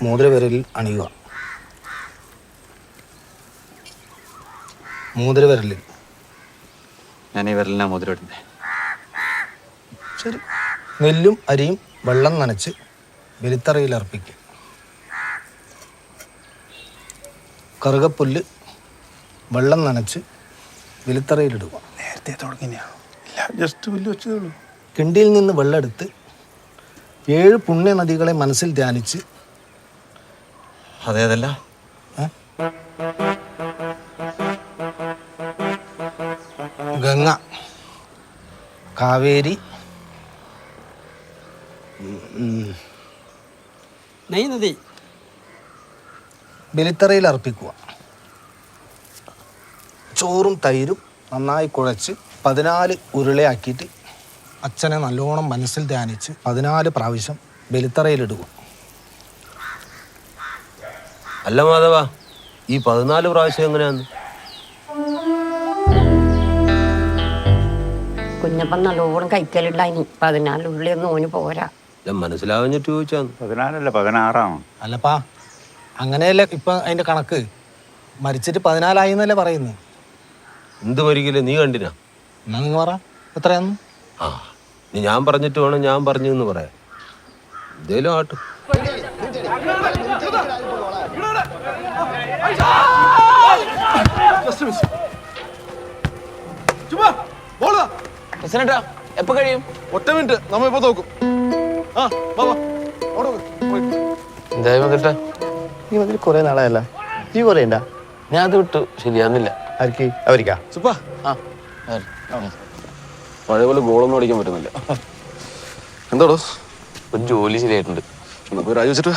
മോതിരവിരലിൽ അണിയുക. മോതിരവിരലിൽ. ഞാൻ ഈ വിരലിനാ മോതിരം ഇടുന്നത്. ശരി. നെല്ലും അരിയും വെള്ളം നനച്ച് ബലിത്തറയിൽ അർപ്പിക്കും. കറുകപ്പുല്ല് വെള്ളം നനച്ച് ബലിത്തറയിലിടുക. നേരത്തെ തുടങ്ങിയ ജസ്റ്റ് പുല്ല് വെച്ചതേ ഉള്ളൂ. കിണ്ടിയിൽ നിന്ന് വെള്ളമെടുത്ത് 7 പുണ്യ നദികളെ മനസ്സിൽ ധ്യാനിച്ച്. അതേതല്ല? ഗംഗ, കാവേരി, നദി ബലിത്തറയിൽ അർപ്പിക്കുക. ചോറും തൈരും നന്നായി കുഴച്ച് 14 ഉരുളയാക്കിയിട്ട് അച്ഛനെ നല്ലോണം മനസ്സിൽ ധ്യാനിച്ച് 14 പ്രാവശ്യം ബലിത്തറയിലിടുക. അല്ല മാധവ, ഈ 14 പ്രാവശ്യം എങ്ങനെയാന്ന്? കുഞ്ഞപ്പൻ നല്ലോണം കഴിക്കലുണ്ടായിനി. 14 ഉള്ളിയൊന്നും ഓന് പോരാ. ഞാൻ മനസ്സിലാവഞ്ഞിട്ട് ചോദിച്ചാന്ന്. 14 16 അല്ലപ്പാ, അങ്ങനെയല്ലേ ഇപ്പം അതിൻ്റെ കണക്ക്. മരിച്ചിട്ട് 14 എന്നല്ലേ പറയുന്നത്. എന്ത് മരിക്കില്ല, നീ കണ്ടിനാ? എന്നാ നിങ്ങൾ പറ എത്രയാന്ന്. ആ, നീ ഞാൻ പറഞ്ഞിട്ട് വേണം ഞാൻ പറഞ്ഞു എന്ന് പറയാം. എന്തേലും ആട്ടും. എപ്പോ കഴിയും? 1 മിനിറ്റ്, നമ്മ ഇപ്പൊ നോക്കും. എന്തായാലും വന്നിട്ടാ നീ വന്നിട്ട് കുറെ നാളായല്ല. നീ പറയണ്ട. ഞാൻ അത് വിട്ടു, ശരിയാന്നില്ല. ആർക്ക്? അവരിക്കാ സുപ്പാ. പഴയ പോലെ ഗോളൊന്നും അടിക്കാൻ പറ്റുന്നില്ല. എന്തോടോ? ഒരു ജോലി ശരിയായിട്ടുണ്ട്. രാജിവെച്ചിട്ട്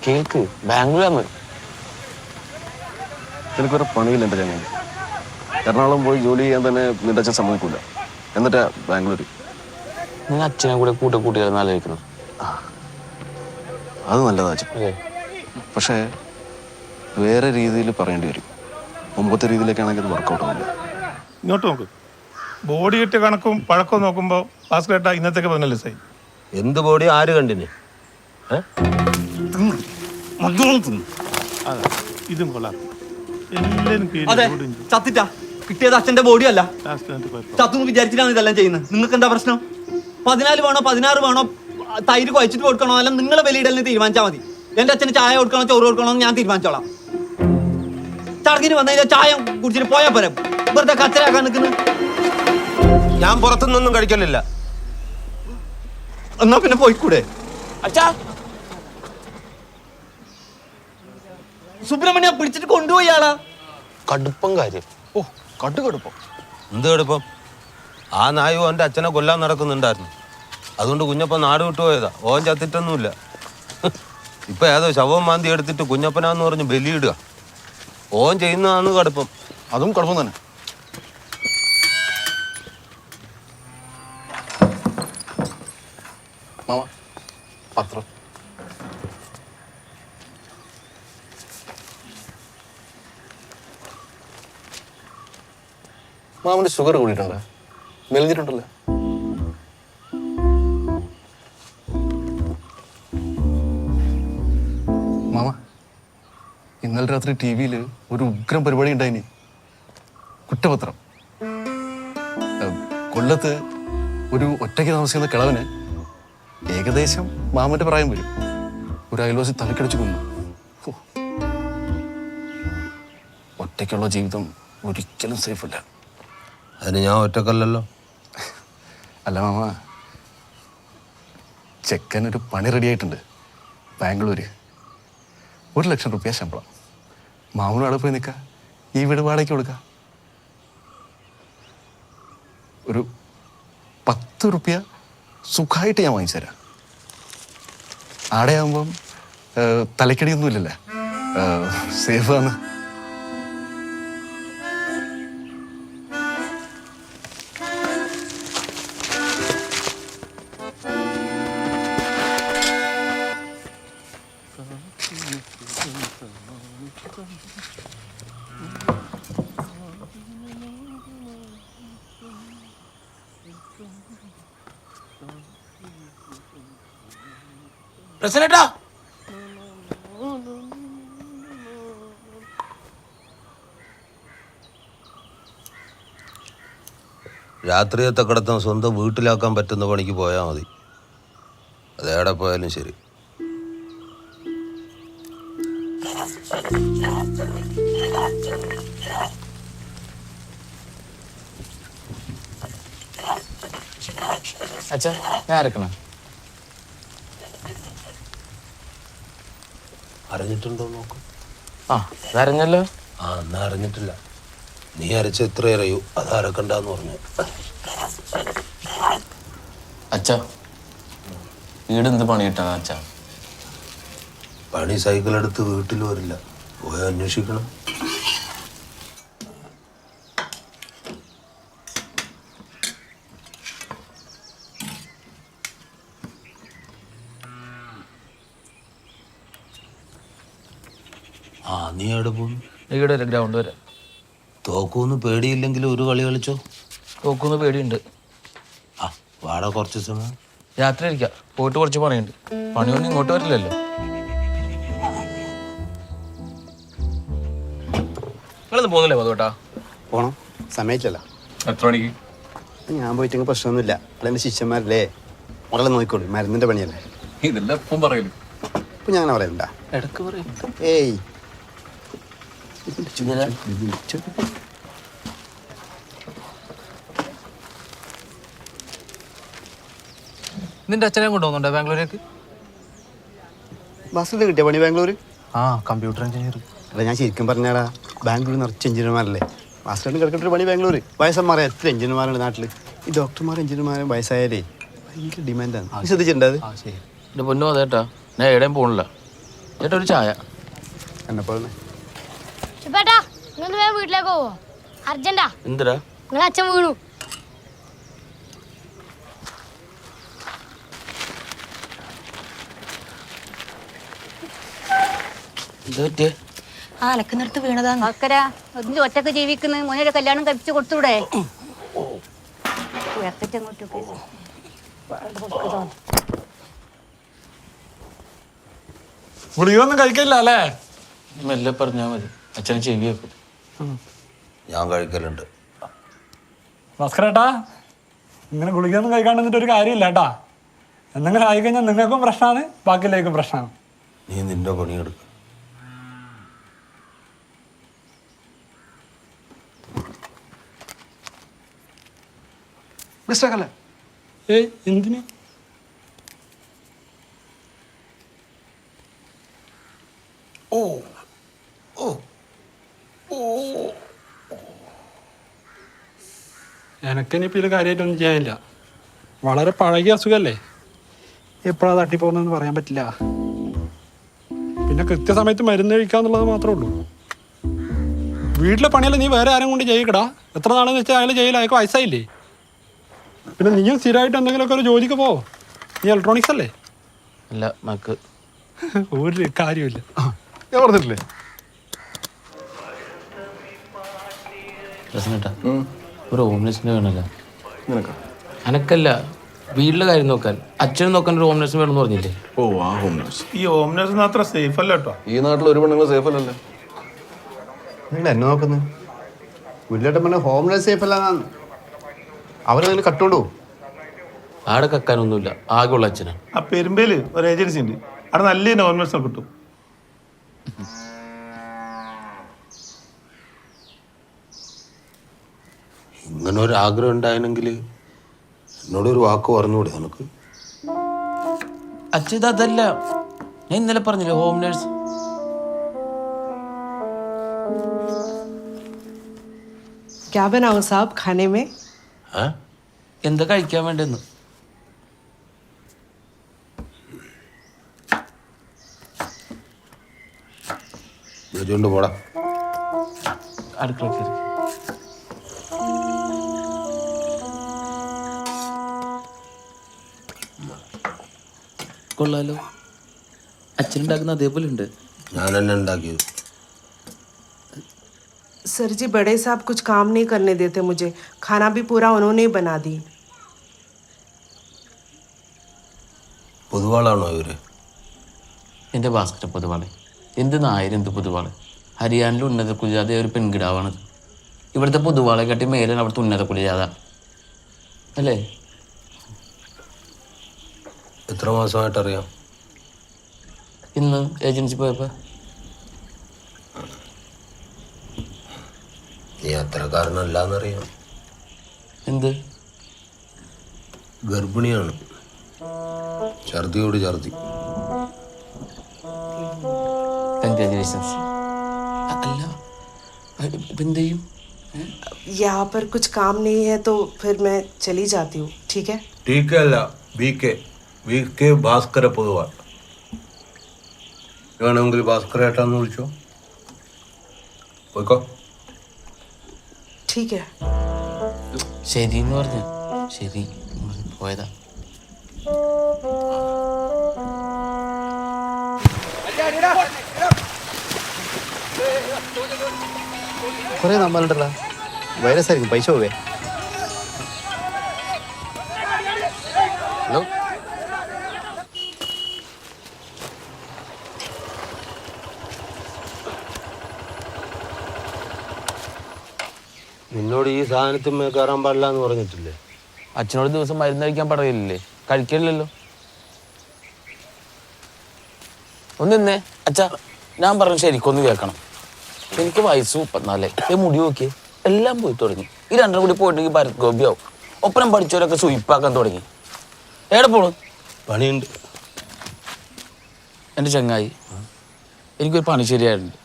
കേൾക്ക്, ബാംഗ്ലൂരാന്ന്. എനിക്കൊരു പണിയില്ല എൻ്റെ ചങ്ങ. എറണാകുളം പോയി ജോലി ചെയ്യാൻ തന്നെ നിന്റെ അച്ഛൻ സമ്മതിക്കൂല. എന്നിട്ടാ ബാംഗ്ലൂര്. നിങ്ങൾ അച്ഛനെ കൂടെ കൂട്ടിയാൽ ആലോചിക്കണം. അത് നല്ലതാ അച്ഛൻ. പക്ഷേ വേറെ രീതിയിൽ പറയേണ്ടി വരും. മുമ്പത്തെ രീതിയിലേക്കാണെങ്കിൽ അത് വർക്കൗട്ട് ആവില്ല. ഇങ്ങോട്ട് നോക്ക്. ബോഡി കിട്ടിയ കണക്കും പഴക്കവും നോക്കുമ്പോൾ ഭാസ്കരേട്ടാ ഇന്നത്തേക്ക് 14 ദിവസമായി. എന്ത് ബോഡി ആര് കണ്ടിന്? ഇതും കൊള്ളാം. എല്ലാരും ചത്തിട്ടാ കിട്ടിയത് അച്ഛന്റെ ബോഡി അല്ല. ചത്തു വിചാരിച്ചിട്ടാണ് ഇതെല്ലാം ചെയ്യുന്നത്. നിങ്ങൾക്ക് എന്താ പ്രശ്നം? 14 വേണോ 16 വേണോ തൈര് കുഴച്ചിട്ട് കൊടുക്കണോ, അല്ല നിങ്ങളെ ബലിയിടലിന് തീരുമാനിച്ചാൽ മതി. എന്റെ അച്ഛന് ചായ കൊടുക്കണോ ചോറ് കൊടുക്കണോ എന്ന് ഞാൻ തീരുമാനിച്ചോളാം. ചടങ്ങിന് വന്നു കഴിഞ്ഞാൽ ചായ കുടിച്ചിട്ട് പോയാൽ പോരാ. വെറുതെ കച്ചരാക്കാൻ നിൽക്കുന്നു. ഞാൻ പുറത്തുനിന്നൊന്നും കഴിക്കലില്ല. എന്നാ പിന്നെ പോയിക്കൂടെ? അച്ഛാ, സുബ്രഹ്മണ്യ പിടിച്ചിട്ട് കൊണ്ടുപോയി ആളാ. കടുപ്പം കാര്യം. ഓ, കടുപ്പം. എന്ത് കടുപ്പം? ആ നായു എൻ്റെ അച്ഛനെ കൊല്ലാൻ നടക്കുന്നുണ്ടായിരുന്നു. അതുകൊണ്ട് കുഞ്ഞപ്പൻ നാട് വിട്ടുപോയതാ. ഓൻ ചത്തിട്ടൊന്നുമില്ല. ഇപ്പൊ ഏതോ ശവം മാന്തി എടുത്തിട്ട് കുഞ്ഞപ്പനാന്ന് പറഞ്ഞ് ബലിയിടുക. ഓൻ ചെയ്യുന്നതാണ് കടുപ്പം. അതും കടുപ്പം തന്നെ. മാമ, പത്രം. മാമന്റെ ഷുഗർ കൂടിയിട്ടുണ്ടോ? മെലിഞ്ഞിട്ടുണ്ടല്ലോ. മാമ, ഇന്നലെ രാത്രി TV-യിൽ ഒരു ഉഗ്രം പരിപാടി ഉണ്ടായിനി. കുറ്റപത്രം. കൊല്ലത്ത് ഒരു ഒറ്റയ്ക്ക് താമസിക്കുന്ന കിളവന് ഏകദേശം മാമന്റെ പ്രായം വരും. ഒരു അയൽവാസി തലക്കടിച്ച് കൊന്നു. ഒറ്റയ്ക്കുള്ള ജീവിതം ഒരിക്കലും സേഫല്ല. അതിന് ഞാൻ ഒറ്റക്കല്ലല്ലോ. അല്ല മാമ, ചെക്കനൊരു പണി റെഡിയായിട്ടുണ്ട് ബാംഗ്ലൂര്. 1 ലക്ഷം രൂപ ശമ്പളം. മാമനും അവിടെ പോയി നിൽക്കാം. ഈ വീട് വാടകയ്ക്ക് കൊടുക്കാം. ഒരു 10 രൂപ സുഖമായിട്ട് ഞാൻ വാങ്ങിച്ചു തരാം. ആടെയാകുമ്പം തലക്കടിയൊന്നും ഇല്ലല്ലേ, സേഫാണ്. പ്രസിഡന്റാ, രാത്രിയത്തെ കിടത്തം സ്വന്തം വീട്ടിലാക്കാൻ പറ്റുന്ന പണിക്ക് പോയാൽ മതി. അതേടെ പോയാലും ശരി. അച്ഛാ ഞാൻ അരക്കണം. അറിഞ്ഞിട്ടുണ്ടോ നോക്കും. ആ അതറിഞ്ഞല്ലോ. ആ എന്നാ അറിഞ്ഞിട്ടില്ല. നീ അരച്ച എത്ര അറിയൂ, അത് അരക്കണ്ടെന്ന് പറഞ്ഞു. അച്ഛാ വീട് എന്ത് പണി കിട്ടാ അച്ഛാ? പണി സൈക്കിൾ എടുത്ത് വീട്ടിൽ വരില്ല, പോയി അന്വേഷിക്കണം. ആ നീ എവിടെ പോകുന്നു? ഇവിടെ വരെ ഗ്രൗണ്ട് വരെ. തോക്കൂന്ന് പേടിയില്ലെങ്കിൽ ഒരു കളി കളിച്ചോ. തോക്കുന്ന പേടിയുണ്ട്. ആ വാടക കുറച്ച് സമയം. രാത്രി ഇരിക്കാം, പോയിട്ട് കുറച്ച് പണിയുണ്ട്. പണിയൊന്നും ഇങ്ങോട്ട് വരില്ലല്ലോ. നിങ്ങളൊന്നും പോകുന്നില്ലേ മധുവേട്ടാ? പോണം, സമയത്തില്ല. എത്ര മണിക്ക്? ഞാൻ പോയിട്ടെങ്കിൽ പ്രശ്നമൊന്നുമില്ല. അതെൻ്റെ ശിഷ്യന്മാരല്ലേ, മകളെ നോക്കിക്കോളൂ. മരുന്നിൻ്റെ പണിയല്ലേ. ഇതെല്ലാം എപ്പം പറയല്. ഇപ്പം ഞാൻ അങ്ങനെ പറയണ്ട. ഇടക്ക് പറയും. ഏയ് നിന്റെ അച്ഛനെ കൊണ്ടുപോകുന്നുണ്ടോ ബാംഗ്ലൂരേക്ക്? ബസ്സിൽ കിട്ടിയ പണി ബാംഗ്ലൂർ? ആ കമ്പ്യൂട്ടർ എഞ്ചിനീയർ. അല്ല ഞാൻ ശരിക്കും പറഞ്ഞാടാ, ബാംഗ്ലൂർ നിറച്ച് എഞ്ചിനീയർമാരല്ലേ. ബസ്സിലാണ് കിടക്കേണ്ട ഒരു പണി ബാംഗ്ലൂർ. വയസ്സന്മാരെ എത്ര എഞ്ചിനീയർമാരുണ്ട് നാട്ടിൽ. ഈ ഡോക്ടർമാരും എഞ്ചിനീയർമാരും വയസ്സായാലേ ഭയങ്കര ഡിമാൻഡാണ്. ശ്രദ്ധിച്ചിട്ടുണ്ട് അത്? ആ ശരി. എൻ്റെ പൊന്നോ അതേട്ടാ, ഞാൻ എവിടെയും പോകണില്ല. ചേട്ടാ ഒരു ചായ. എന്നെപ്പോലെ ചേട്ടാ നിങ്ങൾ വേഗം വീട്ടിലേക്ക് പോവോ? അർജന്റാ. എന്തിനാ? നിങ്ങളെ അച്ഛൻ വീണു. എന്താ പറ്റിയേ? ആ അലക്കുന്നിടത്ത് വീണതാണ്. മക്കര ഒന്നിച്ച് ഒറ്റക്ക് ജീവിക്കുന്ന മോനെ കല്യാണം കഴിപ്പിച്ച് കൊടുത്തൂടെ? ഉയർത്തിട്ടങ്ങോട്ടൊക്കെ ഗുളികയൊന്നും കഴിക്കില്ല അല്ലേ? മെല്ലെ പറഞ്ഞാൽ മതി, അച്ഛനെ ചെവി വെക്കും. ഞാൻ കഴിക്കലുണ്ട്. ഭാസ്കരേട്ടാ, ഇങ്ങനെ ഗുളികയൊന്നും കഴിക്കാണ്ടിരുന്നിട്ട് ഒരു കാര്യമില്ല കേട്ടാ. എന്തെങ്കിലും ആയിക്കഴിഞ്ഞാൽ നിങ്ങൾക്കും പ്രശ്നമാണ്, ബാക്കിയിലേക്കും പ്രശ്നമാണ്. നീ നിന്റെ പണിയെടുക്ക. ഏയ് എന്തിന്? എനക്കിനിപ്പോൾ ഇത് കാര്യമായിട്ടൊന്നും ചെയ്യാനില്ല. വളരെ പഴകിയ അസുഖമല്ലേ, എപ്പോഴാണ് തട്ടിപ്പോകുന്നതെന്ന് പറയാൻ പറ്റില്ല. പിന്നെ കൃത്യസമയത്ത് മരുന്ന് കഴിക്കുക എന്നുള്ളത് മാത്രമേ ഉള്ളൂ. വീട്ടിലെ പണിയല്ല നീ വേറെ ആരും കൊണ്ട് ചെയ്യിക്കടാ. എത്ര നാളെന്ന് വെച്ചാൽ അയാൾ ചെയ്യില്ല, അയാൾക്ക് വയസ്സായില്ലേ. പിന്നെ നീയും സ്ഥിരമായിട്ട് എന്തെങ്കിലുമൊക്കെ ഒരു ജോലിക്ക് പോ. നീ ഇലക്ട്രോണിക്സ് അല്ലേ? അല്ല മക്ക് ഒരു കാര്യമില്ല. ഞാൻ പറഞ്ഞിട്ടില്ലേ? പ്രശ്നട്ടാ ഒരു ഹോംലെസ്സിനെ വേണമല്ലോ. അനക്കല്ല, വീട്ടിലെ കാര്യം നോക്കാൻ, അച്ഛനും നോക്കാൻ ഒരു ഹോംലെസ് വേണമെന്ന് പറഞ്ഞില്ലേ? ഓ ആ ഹോം നേഴ്സ്. ഈ ഹോം നേഴ്സ് അത്ര സേഫ് അല്ല കേട്ടോ. ഈ നാട്ടിൽ ഒരു പെണ്ണുങ്ങൾ സേഫ് അല്ലല്ലോ. നിങ്ങൾ എന്നെ നോക്കുന്നത് വീട്ടിലോട്ട് പറഞ്ഞ ഹോം നേഴ്സ് സേഫ് അല്ലാന്ന്. അവരതിൽ കട്ടുകൊണ്ടു. ആടെ കക്കാനൊന്നുമില്ല, ആകെയുള്ള അച്ഛനാണ്. ആ പെരുമ്പേല് ഒരു ഏജൻസി ഉണ്ട്, അവിടെ നല്ല നോർമൽസ് കിട്ടും. ഇങ്ങനെ ഒരു ആഗ്രഹം ഉണ്ടായിരുന്നെങ്കിൽ എന്നോടൊരു വാക്ക് പറഞ്ഞുകൂടെ നമുക്ക്? അച്ഛൻ ഇത് അതല്ല, ഞാൻ ഇന്നലെ പറഞ്ഞില്ലേ ഹോം നേഴ്സ്. क्या बनाओ साहब खाने में? എന്താ കഴിക്കാൻ വേണ്ടെന്ന്? വിളിച്ചോണ്ട് പോടാ. അടുക്കള കയറി. കൊള്ളാലോ, അച്ഛനുണ്ടാക്കുന്ന അതേപോലെ ഉണ്ട്. ഞാൻ തന്നെ ഉണ്ടാക്കിയത്. सर जी बड़े साहब कुछ काम नहीं करने देते मुझे, खाना भी पूरा उन्होंने ही बना दी. പൊതുവാളാണോ ഇവര്? എൻ്റെ ഭാസ്കര പൊതുവാള്. എന്ത് നായർ, എന്ത് പൊതുവാള്. ഹരിയാനയിലെ ഉന്നത കുലജാത ഒരു പെൺകിടാവാണത്. ഇവിടുത്തെ പൊതുവാളെ കാട്ടി മേലാണ് അവിടുത്തെ ഉന്നത കുലജാത. അല്ലേ? എത്ര മാസമായിട്ട് അറിയാം? ഇന്ന് ഏജൻസി പോയപ്പോ. നീ അത്രക്കാരനല്ലാന്നറിയാം. എന്ത്? ഗർഭിണിയാണ്. ഛർദിയോട് ഛർദി. കൺഗ്രാജുലേഷൻസ്. അല്ല ഇപ്പം എന്ത് ചെയ്യും? यहाँ पर कुछ काम नहीं है तो फिर मैं चली जाती हूँ, ठीक है? ठीक है अല്ല VK ഭാസ്കര പൊതുവാൾ. വേണമെങ്കിൽ ഭാസ്കരേട്ടാന്ന് വിളിച്ചോ. പോയിക്കോ. ठीक है. ശരി എന്ന് പറഞ്ഞു. ശരി പോയതാ. കുറേ നമ്മളുണ്ടല്ലോ, വൈറസ് ആയിരിക്കും, പൈസ പോവേ. ഹലോ, നിന്നോട് ഈ സാധനത്തിന്മേ കയറാൻ പാടില്ല എന്ന് പറഞ്ഞിട്ടില്ലേ? അച്ഛനോട് ദിവസം മരുന്ന് കഴിക്കാൻ പറയില്ലേ? കഴിക്കില്ലല്ലോ. ഒന്ന് നിന്നേ അച്ഛാ, ഞാൻ പറഞ്ഞു ശരിക്കൊന്ന് കേൾക്കണം. എനിക്ക് വയസ്സ് 34. മുടി നോക്കിയേ, എല്ലാം പോയി തുടങ്ങി. ഈ രണ്ടും കൂടി പോയിട്ടെങ്കിൽ ഭരത് ഗോപിയാവും. ഒപ്പനം പഠിച്ചവരൊക്കെ സുയിപ്പാക്കാൻ തുടങ്ങി. എവിടെ പോണു? പണിയുണ്ട്. എൻ്റെ ചങ്ങായി, എനിക്കൊരു പണി ശരിയായിട്ടുണ്ട്.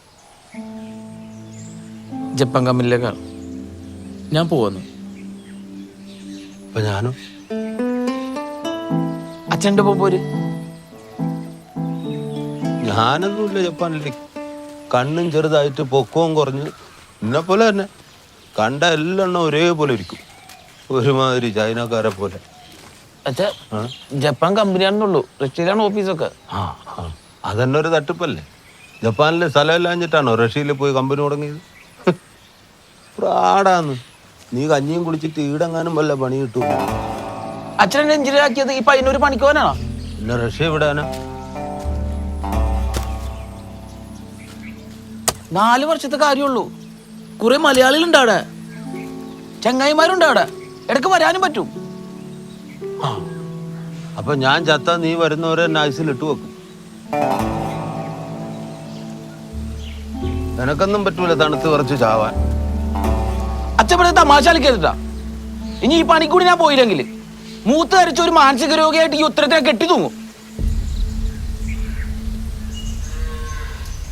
ജപ്പാൻ കമ്പനിയിലേക്കാണ് ഞാൻ പോകുന്നു. അപ്പൊ ഞാനോ? അച്ഛൻ്റെ ഒപ്പം പോര്. ഞാനൊന്നുമില്ല ജപ്പാനിലേക്ക്. കണ്ണും ചെറുതായിട്ട് പൊക്കവും കുറഞ്ഞ് എന്നെ പോലെ തന്നെ. കണ്ട എല്ലാം ഒരേപോലെ ഇരിക്കും, ഒരുമാതിരി ചൈനക്കാരെ പോലെ. അച്ഛാ, ജപ്പാൻ കമ്പനിയാണെന്നുള്ളൂ, റഷ്യയിലാണ് ഓഫീസൊക്കെ. അതന്നെ ഒരു തട്ടിപ്പല്ലേ? ജപ്പാനിലെ സ്ഥലമില്ലാഞ്ഞിട്ടാണോ റഷ്യയിൽ പോയി കമ്പനി തുടങ്ങിയത്? പ്രാടാന്ന്. നീ കഞ്ഞിയും കുളിച്ചിട്ട് ഈടെങ്ങാനും വല്ല പണി കിട്ടും. അച്ഛൻ എന്നെ എഞ്ചിനീയർ ആക്കിയത് ഈ പയ്യന്നൂർ പണിക്ക് പോകാനാണോ? പിന്നെ റഷ്യ വിടാനാ? 4 വർഷത്തെ കാര്യമുള്ളൂ. കുറെ മലയാളികളുണ്ട് അവിടെ, ചങ്ങായിമാരുണ്ട് അവിടെ, ഇടയ്ക്ക് വരാനും പറ്റും. അപ്പൊ ഞാൻ ചത്ത നീ വരുന്നവരെ നൈസിലിട്ട് വെക്കും. എനക്കൊന്നും പറ്റൂല തണുത്ത് കുറച്ച് ചാവാൻ. അച്ഛൻ ഇവിടെ തമാശ കളിക്കരുതാ. ഇനി ഈ പണിക്കൂടി ഞാൻ പോയില്ലെങ്കിൽ മൂത്ത് ധരിച്ച ഒരു മാനസിക രോഗിയായിട്ട് ഈ ഉത്തരത്തിനെ കെട്ടി തൂങ്ങും.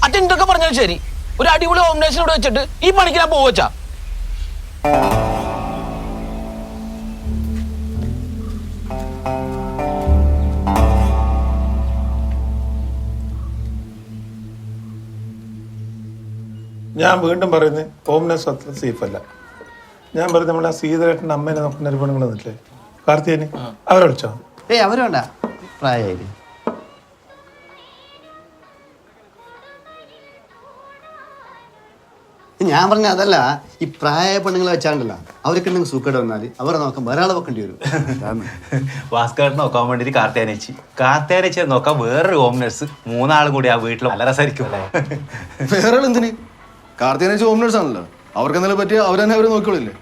അച്ഛൻ എന്തൊക്കെ പറഞ്ഞാലും ശരി, ഒരു അടിപൊളി കോമ്പിനേഷനോട് വെച്ചിട്ട് ഈ പണിക്ക് ഞാൻ പോവച്ചാ. ഞാൻ വീണ്ടും പറയുന്നത് ഹോംനെസ് അത്ര സേഫ് അല്ല. ഞാൻ പറയുന്നത് നമ്മുടെ സീതരേട്ടൻ്റെ അമ്മേനെ നോക്കുന്ന ഒരു പെണ്ണുങ്ങൾ നിന്നില്ലേ, കാർത്തികന്, അവരെ വിളിച്ചോ? ഏയ് അവർ വേണ്ട, പ്രായമായില്ലേ. ഞാൻ പറഞ്ഞ അതല്ല, ഈ പ്രായ പെണ്ണുങ്ങളെ വെച്ചാണ്ടല്ല, അവരൊക്കെ ഉണ്ടെങ്കിൽ സൂക്കേട് വന്നാൽ അവരെ നോക്കാൻ വേറെ ആളെ വെക്കേണ്ടി വരും. ഭാസ്കരൻ നോക്കാൻ വേണ്ടിട്ട് കാർത്തേനേച്ചി നോക്കാൻ വേറൊരു ഹോം നഴ്സ്, 3 ആളും കൂടി ആ വീട്ടിൽ നല്ല രസമായിരിക്കും. വേറെ എന്തിന്? കാർത്തികനെ ഹോം നേഴ്സ് ആണല്ലോ, അവർക്ക് എന്തെങ്കിലും പറ്റിയാൽ അവരെന്നെ അവരെ നോക്കിയോളില്ലേ.